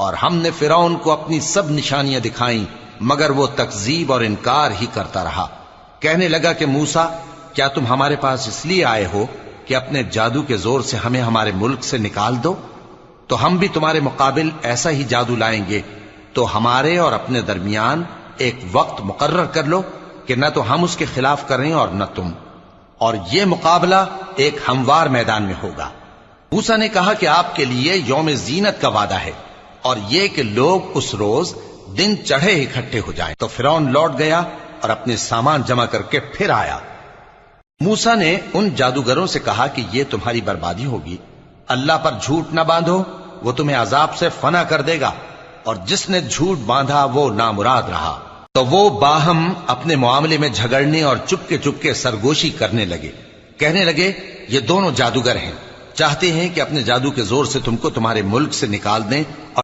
اور ہم نے فرعون کو اپنی سب نشانیاں دکھائیں مگر وہ تکذیب اور انکار ہی کرتا رہا۔ کہنے لگا کہ موسیٰ، کیا تم ہمارے پاس اس لیے آئے ہو کہ اپنے جادو کے زور سے ہمیں ہمارے ملک سے نکال دو؟ تو ہم بھی تمہارے مقابل ایسا ہی جادو لائیں گے، تو ہمارے اور اپنے درمیان ایک وقت مقرر کر لو کہ نہ تو ہم اس کے خلاف کریں اور نہ تم، اور یہ مقابلہ ایک ہموار میدان میں ہوگا۔ موسیٰ نے کہا کہ آپ کے لیے یوم زینت کا وعدہ ہے، اور یہ کہ لوگ اس روز دن چڑھے اکٹھے ہو جائیں۔ تو فرعون لوٹ گیا اور اپنے سامان جمع کر کے پھر آیا۔ موسیٰ نے ان جادوگروں سے کہا کہ یہ تمہاری بربادی ہوگی، اللہ پر جھوٹ نہ باندھو، وہ تمہیں عذاب سے فنا کر دے گا، اور جس نے جھوٹ باندھا وہ نامراد رہا۔ تو وہ باہم اپنے معاملے میں جھگڑنے اور چپ کے سرگوشی کرنے لگے۔ کہنے لگے یہ دونوں جادوگر ہیں، چاہتے ہیں کہ اپنے جادو کے زور سے تم کو تمہارے ملک سے نکال دیں